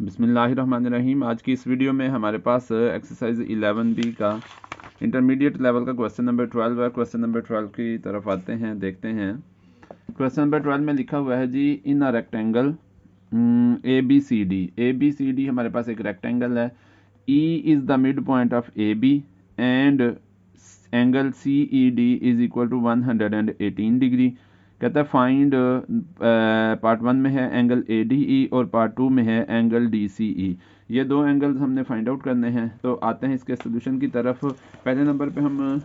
बिस्मिल्लाहिर्रहमानिर्रहीम। आज की इस वीडियो में हमारे पास एक्सरसाइज 11B का इंटरमीडिएट लेवल का क्वेश्चन नंबर 12 है। क्वेश्चन नंबर 12 की तरफ आते हैं, देखते हैं। क्वेश्चन नंबर 12 में लिखा हुआ है जी, इन अ रेक्टेंगल ए बी हमारे पास एक रेक्टेंगल है। E is the mid point of A B and angle CED is equal to 118 degree. कहता है फाइंड, पार्ट 1 में है एंगल ADE और पार्ट 2 में है एंगल DCE। ये दो एंगल्स हमने फाइंड आउट करने हैं। तो आते हैं इसके सोल्यूशन की तरफ। पहले नंबर पे हम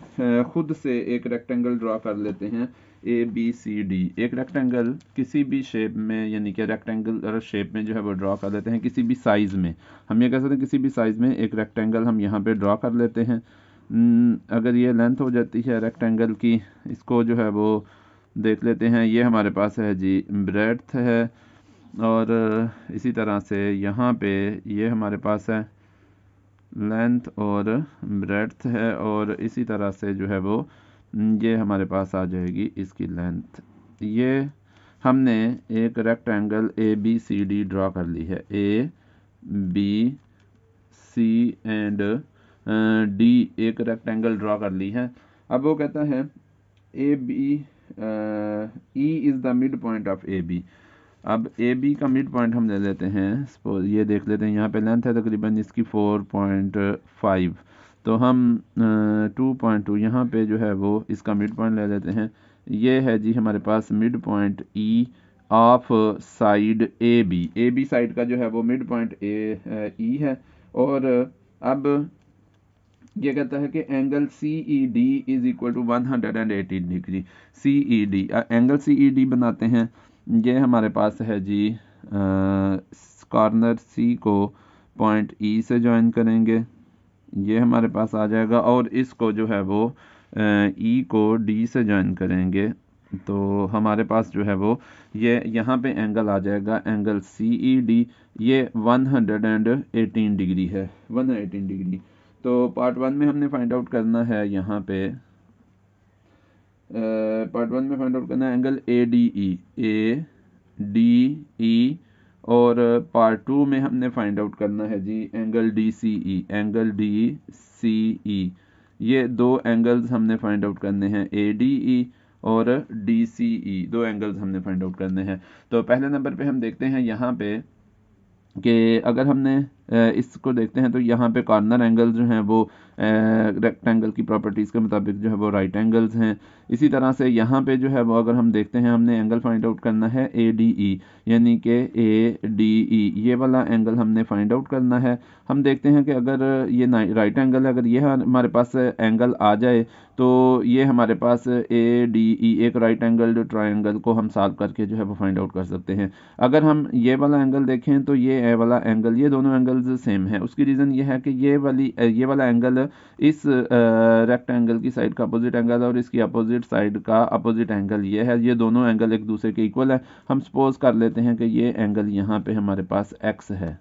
खुद से एक रेक्टेंगल ड्रा कर लेते हैं ABCD। एक रेक्टेंगल किसी भी शेप में, यानी कि रेक्टेंगल शेप में जो है वो ड्रा कर लेते हैं, किसी भी साइज़ में। हम ये कह सकते हैं किसी भी साइज़ में एक रेक्टेंगल हम यहाँ पे ड्रा कर लेते हैं। अगर ये लेंथ हो जाती है रेक्टेंगल की, इसको जो है वो देख लेते हैं। ये हमारे पास है जी ब्रेड्थ है, और इसी तरह से यहाँ पे ये हमारे पास है लेंथ और ब्रेड्थ है, और इसी तरह से जो है वो ये हमारे पास आ जाएगी इसकी लेंथ। ये हमने एक रेक्टेंगल ABCD ड्रा कर ली है। ABC एंड D एक रेक्टेंगल ड्रा कर ली है। अब वो कहता है E is the mid point of AB। अब AB का मिड पॉइंट हम ले लेते हैं। सपोज ये देख लेते हैं, यहाँ पे लेंथ है तकरीबन इसकी 4.5, तो हम 2.2 यहाँ पे जो है वो इसका मिड पॉइंट ले लेते हैं। ये है जी हमारे पास mid point E of side AB side का जो है वो मिड पॉइंट E है। और अब ये कहता है कि angle CED is equal to 118 degree. CED angle CED बनाते हैं। ये हमारे पास है जी, कॉर्नर C को पॉइंट E से ज्वाइन करेंगे, ये हमारे पास आ जाएगा। और इसको जो है वो E को D से ज्वाइन करेंगे, तो हमारे पास जो है वो ये यहाँ पे एंगल आ जाएगा एंगल CED। ये 118 डिग्री है, 118 डिग्री। तो पार्ट 1 में हमने फाइंड आउट करना है, यहाँ पे पार्ट 1 में फाइंड आउट करना है एंगल ADE, और पार्ट 2 में हमने फाइंड आउट करना है जी एंगल DCE। ये दो एंगल्स हमने फाइंड आउट करने हैं, ADE और DCE, दो एंगल्स हमने फाइंड आउट करने हैं। तो पहले नंबर पे हम देखते हैं यहाँ पे कि अगर हमने इसको देखते हैं तो यहाँ पे कॉर्नर एंगल जो हैं वो रेक्टेंगल की प्रॉपर्टीज़ के मुताबिक जो है वो राइट एंगल्स हैं। इसी तरह से यहाँ पे जो है वो अगर हम देखते हैं, हमने एंगल फाइंड आउट करना है ADE, यानी कि ADE ये वाला एंगल हमने फाइंड आउट करना है। हम देखते हैं कि अगर ये राइट एंगल है, अगर ये हमारे पास एंगल आ जाए तो ये हमारे पास ADE एक राइट एंगल ट्रायंगल को हम सॉल्व करके जो है वो फाइंड आउट कर सकते हैं। अगर हम ये वाला एंगल देखें तो ये वाला एंगल, ये दोनों एंगल्स सेम है। उसकी रीज़न ये है कि ये वाला एंगल इस रेक्टेंगल की साइड का अपोजिट एंगल और इसकी अपोजिट साइड का अपोजिट एंगल ये है। ये दोनों एंगल एक दूसरे के इक्वल है। हम सपोज कर लेते हैं कि ये एंगल यहाँ पे हमारे पास x है,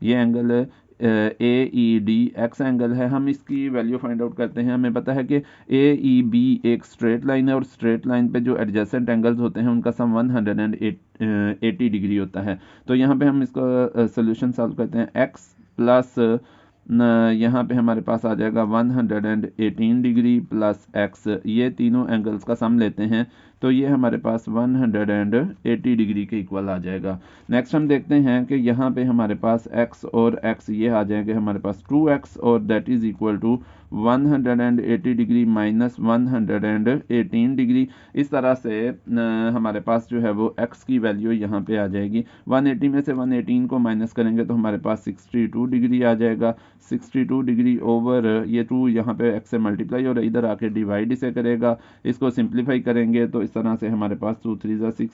ये एंगल AED x एंगल है। हम इसकी वैल्यू फाइंड आउट करते हैं। हमें पता है कि AEB एक स्ट्रेट लाइन है, और स्ट्रेट लाइन पे जो एडजेसेंट एंगल्स होते हैं उनका सम 180 डिग्री होता है। तो यहाँ पे हम इसका सोल्यूशन सॉल्व करते हैं। x प्लस यहाँ पे हमारे पास आ जाएगा 118 डिग्री प्लस x, ये तीनों एंगल्स का सम लेते हैं तो ये हमारे पास 180 डिग्री के इक्वल आ जाएगा। नेक्स्ट हम देखते हैं कि यहाँ पे हमारे पास x और x ये आ जाएंगे हमारे पास 2x, और that is equal to 180 degree minus 118 degree. इस तरह से हमारे पास जो है वो x की वैल्यू यहाँ पे आ जाएगी। 180 में से 118 को माइनस करेंगे तो हमारे पास 62 डिग्री आ जाएगा। 62 डिग्री ओवर ये 2 यहाँ पे x से मल्टीप्लाई और इधर आके डिवाइड इसे करेगा। इसको सिंप्लीफाई करेंगे तो इस तरह से हमारे पास 2 3 ज़ा 6,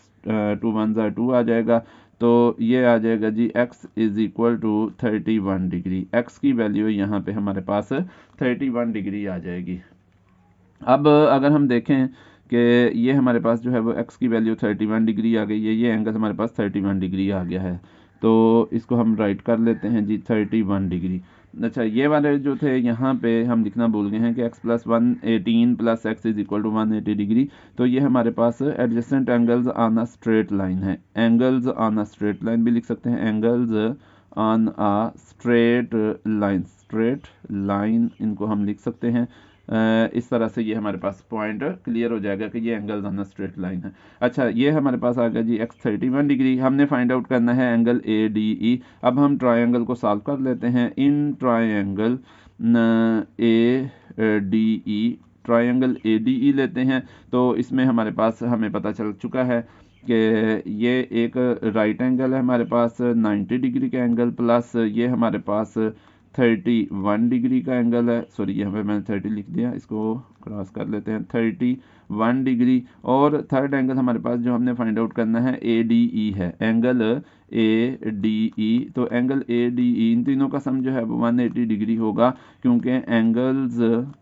2 1 ज़ा 2 आ जाएगा। तो ये आ जाएगा जी x is equal to 31 degree. x की वैल्यू यहाँ पे हमारे पास 31 डिग्री आ जाएगी। अब अगर हम देखें कि ये हमारे पास जो है वो x की वैल्यू 31 डिग्री आ गई है, ये एंगल हमारे पास 31 डिग्री आ गया है, तो इसको हम राइट कर लेते हैं जी 31 डिग्री। अच्छा, ये वाले जो थे यहाँ पे हम लिखना भूल गए हैं कि x plus 118 plus x is equal to 180 degree. तो ये हमारे पास adjacent angles on a straight line है। Angles on a straight line भी लिख सकते हैं, angles on a straight line इनको हम लिख सकते हैं। इस तरह से ये हमारे पास पॉइंट क्लियर हो जाएगा कि ये angle on a straight line है। अच्छा, ये हमारे पास आ गया जी x31 डिग्री। हमने फाइंड आउट करना है एंगल ADE। अब हम ट्रायंगल को सॉल्व कर लेते हैं। In triangle ADE, triangle ADE लेते हैं तो इसमें हमारे पास हमें पता चल चुका है कि ये एक राइट एंगल है हमारे पास 90 डिग्री का एंगल, प्लस ये हमारे पास 31 डिग्री का एंगल है। सॉरी, यहाँ पे मैंने 30 लिख दिया, इसको क्रॉस कर लेते हैं। 31 डिग्री। और थर्ड एंगल हमारे पास जो हमने फाइंड आउट करना है ADE है, एंगल ADE। तो एंगल ADE इन तीनों का सम जो है वो 180 डिग्री होगा, क्योंकि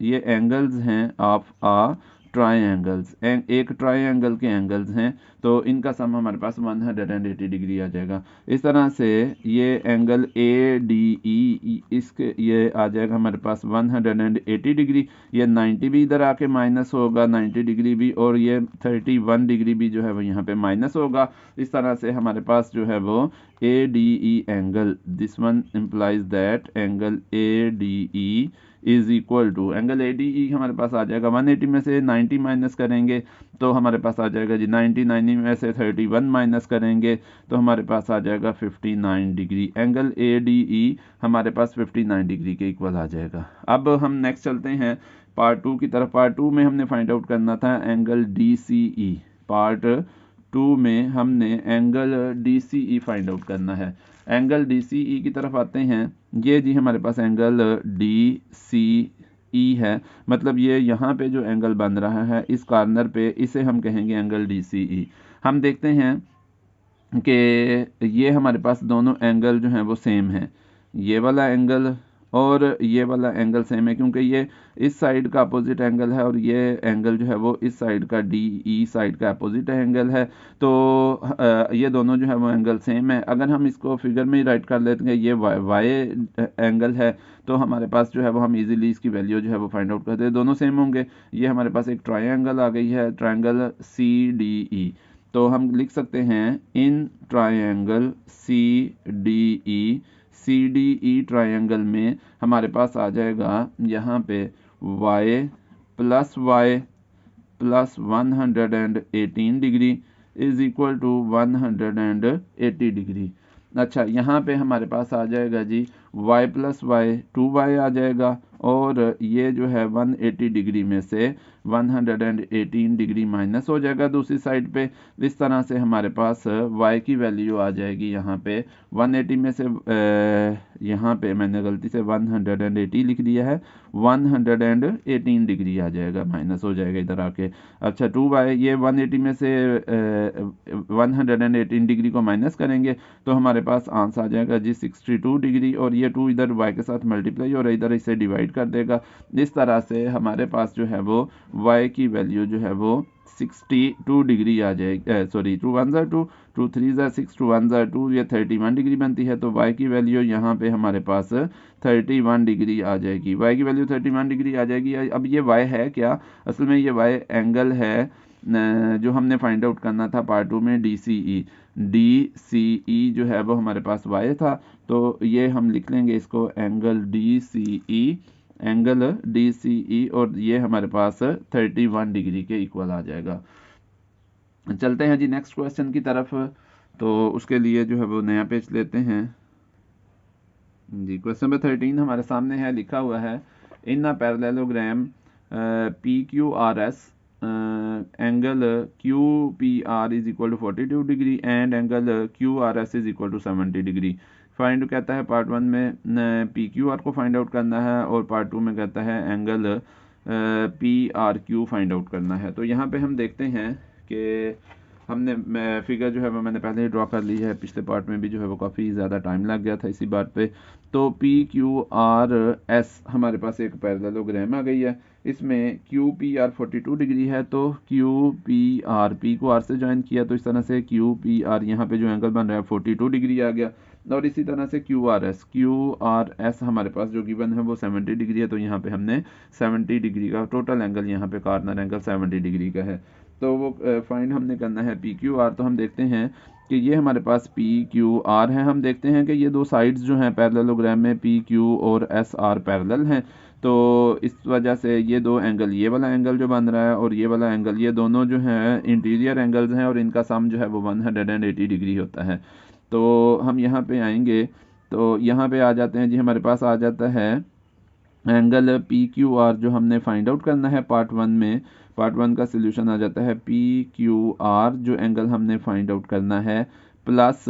ये एंगल्स हैं ऑफ आ ट्रायंगल्स, एक ट्रायंगल के एंगल्स हैं, तो इनका सम हमारे पास 180 डिग्री आ जाएगा। इस तरह से ये एंगल ADE इसके ये आ जाएगा हमारे पास 180 डिग्री। ये 90 भी इधर आके माइनस होगा, 90 डिग्री भी, और ये 31 डिग्री भी जो है वो यहाँ पे माइनस होगा। इस तरह से हमारे पास जो है वो ADE angle, this one implies that angle ADE is equal to, angle ADE हमारे पास आ जाएगा 180 में से 90 माइनस करेंगे तो हमारे पास आ जाएगा जी 90 में से 31 माइनस करेंगे तो हमारे पास आ जाएगा 59 डिग्री। एंगल ADE हमारे पास 59 डिग्री के इक्वल आ जाएगा। अब हम नेक्स्ट चलते हैं पार्ट 2 की तरफ। पार्ट 2 में हमने फाइंड आउट करना था एंगल DCE। पार्ट 2 में हमने एंगल DCE फाइंड आउट करना है। एंगल DCE की तरफ आते हैं। ये जी हमारे पास एंगल DCE है, मतलब ये यहाँ पे जो एंगल बन रहा है इस कॉर्नर पे, इसे हम कहेंगे एंगल DCE। हम देखते हैं कि ये हमारे पास दोनों एंगल जो हैं वो सेम हैं। ये वाला एंगल और ये वाला एंगल सेम है, क्योंकि ये इस साइड का अपोजिट एंगल है और ये एंगल जो है वो इस साइड का DE साइड का अपोजिट एंगल है। तो ये दोनों जो है वो एंगल सेम है। अगर हम इसको फिगर में ही राइट कर लेते हैं, ये वाई एंगल है, तो हमारे पास जो है वो हम इजीली इसकी वैल्यू जो है वो फाइंड आउट करते हैं, दोनों सेम होंगे। ये हमारे पास एक ट्रायंगल आ गई है, ट्रायंगल CDE। तो हम लिख सकते हैं इन ट्रायंगल CDE ट्रायंगल में हमारे पास आ जाएगा यहाँ पे y plus 118 degree is equal to 180 degree. अच्छा, यहाँ पे हमारे पास आ जाएगा जी y प्लस 2y आ जाएगा, और ये जो है 180 डिग्री में से 118 डिग्री माइनस हो जाएगा दूसरी साइड पे। इस तरह से हमारे पास y की वैल्यू आ जाएगी यहाँ पे 180 में से यहाँ पे मैंने गलती से 180 लिख दिया है, 118 डिग्री आ जाएगा, माइनस हो जाएगा इधर आके। अच्छा, 2y, ये 180 में से 118 डिग्री को माइनस करेंगे तो हमारे पास आंसर आ जाएगा जी 62 डिग्री, और ये 2 इधर y के साथ मल्टीप्लाई और इधर इसे डिवाइड कर देगा। इस तरह से हमारे पास जो है वो y की वैल्यू जो है वो 62 डिग्री आ जाएगी। सॉरी, 2 1 2, 2 3 6, 2 1 2, ये 31 डिग्री बनती है। तो y की वैल्यू यहाँ पे हमारे पास 31 डिग्री आ जाएगी। y की वैल्यू 31 डिग्री आ जाएगी। अब ये y है क्या? असल में ये y एंगल है जो हमने फाइंड आउट करना था पार्ट 2 में DCE जो है वो हमारे पास y था, तो ये हम लिख लेंगे इसको एंगल DCE, और ये हमारे पास 31 डिग्री के इक्वल आ जाएगा। चलते हैं जी नेक्स्ट क्वेश्चन की तरफ। तो उसके लिए जो है वो नया पेज लेते हैं जी। क्वेश्चन नंबर 13 हमारे सामने है, लिखा हुआ है in a parallelogram PQRS angle QPR is equal to 42 degree and angle QRS is equal to 70 degree. Find कहता है पार्ट 1 में PQR को फाइंड आउट करना है, और पार्ट 2 में कहता है एंगल PRQ फाइंड आउट करना है। तो यहाँ पे हम देखते हैं कि हमने फिगर जो है वो मैंने पहले ही ड्रॉ कर ली है, पिछले पार्ट में भी जो है वो काफ़ी ज़्यादा टाइम लग गया था इसी बात पे। तो PQRS हमारे पास एक पैरेललोग्राम आ गई है, इसमें QPR 42 डिग्री है, तो QPR P को R से ज्वाइन किया तो इस तरह से QPR यहाँ पे जो एंगल बन रहा है 42 डिग्री आ गया, और इसी तरह से QRS हमारे पास जो गिवन है वो 70 डिग्री है, तो यहाँ पे हमने 70 डिग्री का टोटल एंगल, यहाँ पे कॉर्नर एंगल 70 डिग्री का है। तो वो फाइंड हमने करना है PQR। तो हम देखते हैं कि ये हमारे पास पी क्यू आर है। हम देखते हैं कि ये दो साइड्स जो हैं पैरेललोग्राम में पी क्यू और एस आर पैरेलल हैं, तो इस वजह से ये दो एंगल, ये वाला एंगल जो बन रहा है और ये वाला एंगल, ये दोनों जो हैं इंटीरियर एंगल्स हैं और इनका सम जो है वो 180 डिग्री होता है। तो हम यहाँ पे आएंगे तो यहाँ पे आ जाते हैं जी, हमारे पास आ जाता है एंगल पी क्यू आर जो हमने फाइंड आउट करना है पार्ट 1 में। पार्ट 1 का सोल्यूशन आ जाता है पी क्यू आर जो एंगल हमने फाइंड आउट करना है प्लस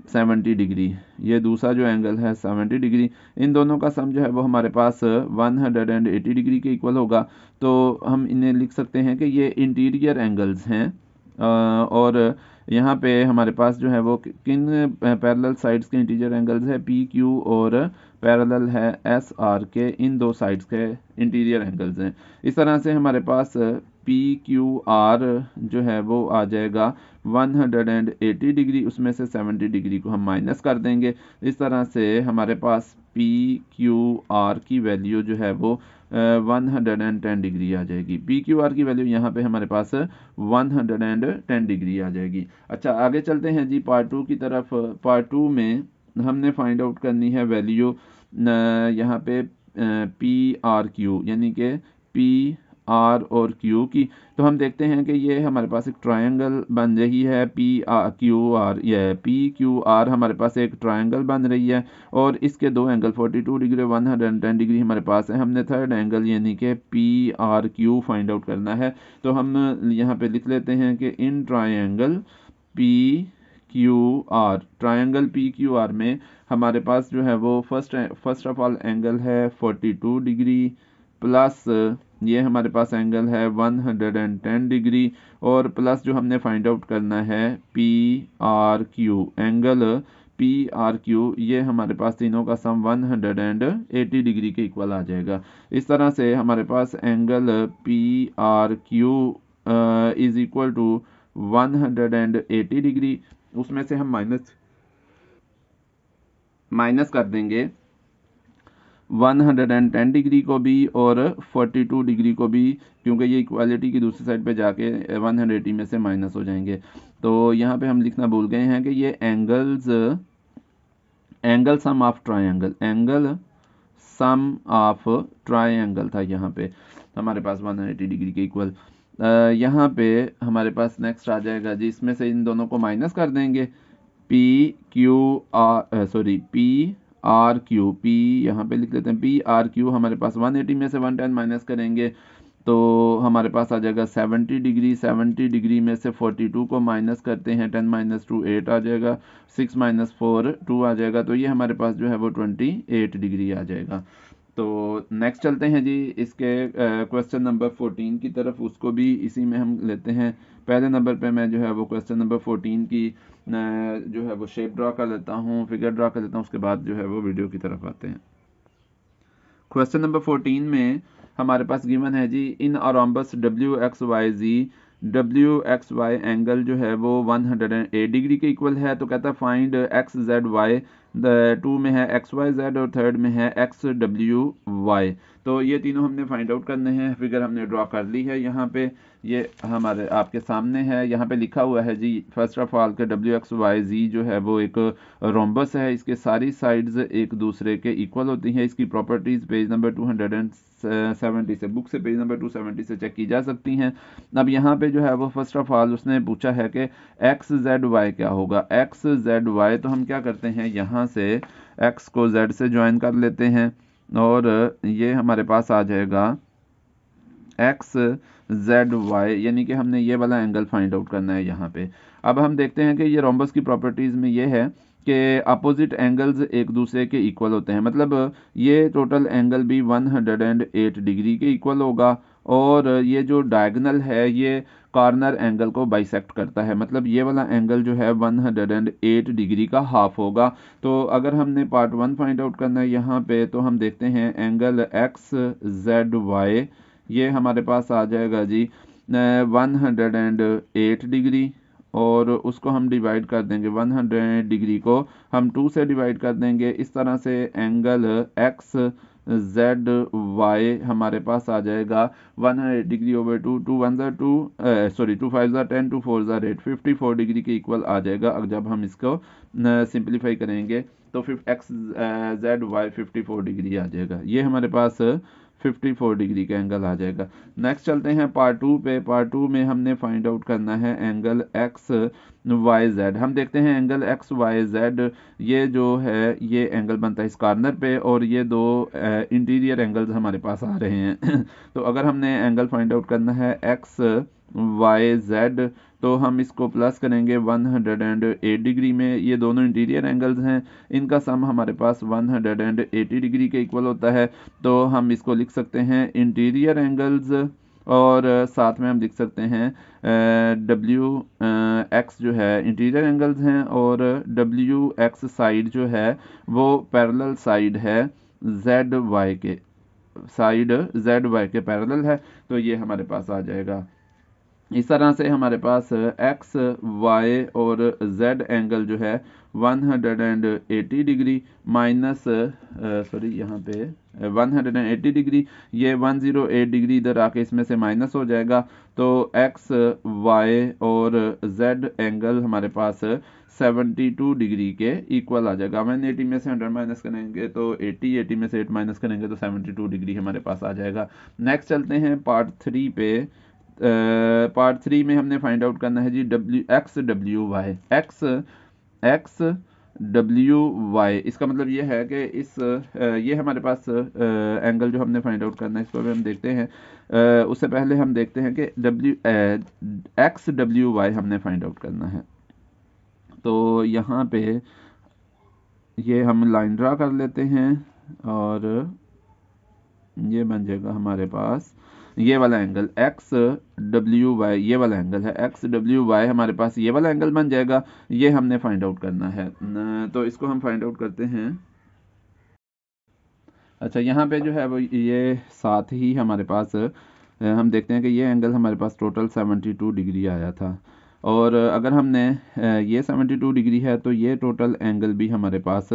70 डिग्री, ये दूसरा जो एंगल है 70 डिग्री, इन दोनों का सम जो है वो हमारे पास 180 डिग्री के इक्वल होगा। तो हम इन्हें लिख सकते हैं कि ये इंटीरियर एंगल्स हैं और यहाँ पे हमारे पास जो है वो किन पैरेलल साइड्स के इंटीरियर एंगल्स है, पी क्यू और पैरेलल है एस आर के, इन दो साइड्स के इंटीरियर एंगल्स हैं। इस तरह से हमारे पास पी क्यू आर जो है वो आ जाएगा 180 डिग्री, उसमें से 70 डिग्री को हम माइनस कर देंगे। इस तरह से हमारे पास पी क्यू आर की वैल्यू जो है वो 110 डिग्री आ जाएगी। पी क्यू आर की वैल्यू यहाँ पे हमारे पास 110 डिग्री आ जाएगी। अच्छा, आगे चलते हैं जी पार्ट 2 की तरफ। पार्ट 2 में हमने फाइंड आउट करनी है वैल्यू यहाँ पे पी आर क्यू, यानी कि पी आर और क्यू की। तो हम देखते हैं कि ये हमारे पास एक ट्रायंगल बन रही है पी आर क्यू आर, ये पी क्यू आर हमारे पास एक ट्रायंगल बन रही है और इसके दो एंगल 42 डिग्री 110 डिग्री हमारे पास है। हमने थर्ड एंगल यानी कि P R Q find out करना है। तो हम यहाँ पे लिख लेते हैं कि in triangle P Q R, triangle P Q R में हमारे पास जो है वो फर्स्ट ऑफ ऑल एंगल है 42 डिग्री प्लस ये हमारे पास एंगल है 110 डिग्री और प्लस जो हमने फाइंड आउट करना है P R Q, angle P R Q, ये हमारे पास तीनों का सम 180 डिग्री के इक्वल आ जाएगा। इस तरह से हमारे पास angle P R Q is equal to 180 degree, उसमें से हम माइनस कर देंगे 110 डिग्री को भी और 42 डिग्री को भी, क्योंकि ये इक्वालिटी की दूसरी साइड पे जाके 180 में से माइनस हो जाएंगे। तो यहाँ पे हम लिखना भूल गए हैं कि ये angle sum of triangle, angle sum of triangle था यहाँ पे हमारे पास 180 डिग्री के इक्वल। यहाँ पे हमारे पास नेक्स्ट आ जाएगा जी, इसमें से इन दोनों को माइनस कर देंगे, P Q R P R Q, P यहाँ पे लिख लेते हैं पी आर क्यू, हमारे पास 180 में से 110 माइनस करेंगे तो हमारे पास आ जाएगा 70 डिग्री। 70 डिग्री में से 42 को माइनस करते हैं, 10 माइनस 2 8 आ जाएगा, 6 माइनस 4 2 आ जाएगा, तो ये हमारे पास जो है वो 28 डिग्री आ जाएगा। तो नेक्स्ट चलते हैं जी इसके क्वेश्चन नंबर 14 की तरफ, उसको भी इसी में हम लेते हैं। पहले नंबर पे मैं जो है वो क्वेश्चन नंबर 14 की जो है वो शेप ड्रा कर लेता हूँ, फिगर ड्रा कर लेता हूँ, उसके बाद जो है वो वीडियो की तरफ आते हैं। क्वेश्चन नंबर 14 में हमारे पास गिवन है जी, इन अरोम्बस डब्ल्यू एक्स वाई एंगल जो है वो 108 डिग्री के इक्वल है। तो कहता है find X Z Y, two में है एक्स वाई जेड और थर्ड में है एक्स डब्ल्यू वाई। तो ये तीनों हमने फाइंड आउट करने हैं। फिगर हमने ड्रॉ कर ली है, यहाँ पे ये हमारे आपके सामने है। यहाँ पे लिखा हुआ है जी फर्स्ट ऑफ ऑल के डब्ल्यू एक्स वाई जी जो है वो एक रोम्बस है, इसके सारी साइड्स एक दूसरे के इक्वल होती हैं। इसकी प्रॉपर्टीज पेज नंबर 270 से, बुक से पेज नंबर 270 से चेक की जा सकती हैं। अब यहाँ पे जो है वो फर्स्ट ऑफ ऑल उसने पूछा है कि एक्स जेड वाई क्या होगा, एक्स जेड वाई। तो हम क्या करते हैं, यहाँ से एक्स को जेड से ज्वाइन कर लेते हैं और ये हमारे पास आ जाएगा एक्स जेड वाई, यानी कि हमने ये वाला एंगल फाइंड आउट करना है यहाँ पे। अब हम देखते हैं कि ये रोम्बस की प्रॉपर्टीज़ में ये है कि अपोजिट एंगल्स एक दूसरे के इक्वल होते हैं, मतलब ये टोटल एंगल भी 108 डिग्री के इक्वल होगा और ये जो डायगोनल है ये कॉर्नर एंगल को बाइसेक्ट करता है, मतलब ये वाला एंगल जो है 108 डिग्री का हाफ होगा। तो अगर हमने पार्ट 1 फाइंड आउट करना है यहाँ पे, तो हम देखते हैं एंगल एक्स जेड वाई, ये हमारे पास आ जाएगा जी 108 डिग्री और उसको हम डिवाइड कर देंगे, 100 डिग्री को हम 2 से डिवाइड कर देंगे। इस तरह से एंगल एक्स जेड वाई हमारे पास आ जाएगा 180 डिग्री ओवर 2, 2 1 ज़ा 2, सॉरी 2 5 ज़ा 10, 2 4 ज़ा 8, 54 डिग्री के इक्वल आ जाएगा। अगर जब हम इसको सिंप्लीफाई करेंगे तो एक्स जेड वाई 54 डिग्री आ जाएगा। ये हमारे पास 54 डिग्री का एंगल आ जाएगा। नेक्स्ट चलते हैं पार्ट 2 पे। पार्ट 2 में हमने फाइंड आउट करना है एंगल एक्स वाई जेड। हम देखते हैं एंगल एक्स वाई जेड, ये जो है ये एंगल बनता है इस कॉर्नर पे, और ये दो इंटीरियर एंगल्स हमारे पास आ रहे हैं तो अगर हमने एंगल फाइंड आउट करना है एक्स वाई जेड, तो हम इसको प्लस करेंगे 108 डिग्री में। ये दोनों इंटीरियर एंगल्स हैं, इनका सम हमारे पास 180 डिग्री के इक्वल होता है। तो हम इसको लिख सकते हैं इंटीरियर एंगल्स, और साथ में हम लिख सकते हैं डब्ल्यू एक्स जो है इंटीरियर एंगल्स हैं, और डब्ल्यू एक्स साइड जो है वो पैरेलल साइड है जेड वाई के, साइड जेड वाई के पैरेलल है। तो ये हमारे पास आ जाएगा। इस तरह से हमारे पास एक्स वाई और जेड एंगल जो है 180 डिग्री माइनस सॉरी यहाँ पे 180 डिग्री, ये 108 डिग्री इधर आके इसमें से माइनस हो जाएगा। तो एक्स वाई और जेड एंगल हमारे पास 72 डिग्री के इक्वल आ जाएगा। 180 में से 100 माइनस करेंगे तो 80, 80 में से 8 माइनस करेंगे तो 72 डिग्री हमारे पास आ जाएगा। नेक्स्ट चलते हैं पार्ट 3 पे। पार्ट 3 में हमने फाइंड आउट करना है जी X W Y, X W Y. इसका मतलब ये है कि ये हमारे पास एंगल जो हमने फाइंड आउट करना है, इसको भी हम देखते हैं। उससे पहले हम देखते हैं कि एक्स डब्ल्यू वाई हमने फाइंड आउट करना है। तो यहाँ पे ये हम लाइन ड्रा कर लेते हैं, और ये बन जाएगा हमारे पास ये वाला एंगल एक्स डब्ल्यू वाई, ये वाला एंगल है एक्स डब्ल्यू वाई, हमारे पास ये वाला एंगल बन जाएगा। ये हमने फाइंड आउट करना है, तो इसको हम फाइंड आउट करते हैं। अच्छा, यहाँ पे जो है वो ये साथ ही हमारे पास हम देखते हैं कि ये एंगल हमारे पास टोटल 72 डिग्री आया था, और अगर हमने ये 72 डिग्री है तो ये टोटल एंगल भी हमारे पास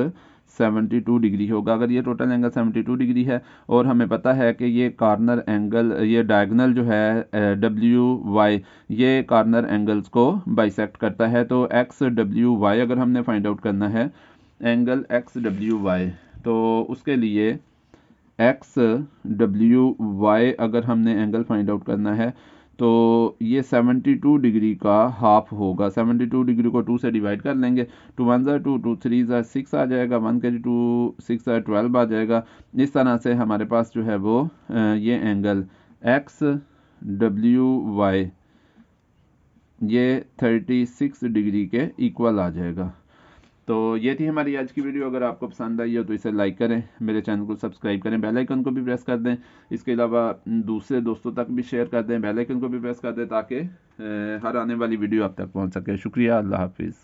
72 डिग्री होगा। अगर ये टोटल एंगल 72 डिग्री है, और हमें पता है कि ये कॉर्नर एंगल, ये डायगोनल जो है डब्ल्यू वाई, ये कॉर्नर एंगल्स को बाइसेक्ट करता है। तो एक्स डब्ल्यू वाई अगर हमने फाइंड आउट करना है एंगल एक्स डब्ल्यू वाई, तो उसके लिए एक्स डब्ल्यू वाई अगर हमने एंगल फाइंड आउट करना है तो ये 72 डिग्री का हाफ होगा। 72 डिग्री को 2 से डिवाइड कर लेंगे, 2 1 ज़ा 2, 2 3 ज़ा 6 आ जाएगा, 1 के 2 6 ज़ा 12 आ जाएगा। इस तरह से हमारे पास जो है वो ये एंगल एक्स डब्ल्यू वाई ये 36 डिग्री के इक्वल आ जाएगा। तो ये थी हमारी आज की वीडियो। अगर आपको पसंद आई हो तो इसे लाइक करें, मेरे चैनल को सब्सक्राइब करें, बेल आइकन को भी प्रेस कर दें। इसके अलावा दूसरे दोस्तों तक भी शेयर कर दें, बेल आइकन को भी प्रेस कर दें, ताकि हर आने वाली वीडियो आप तक पहुंच सके। शुक्रिया, अल्लाह हाफिज़।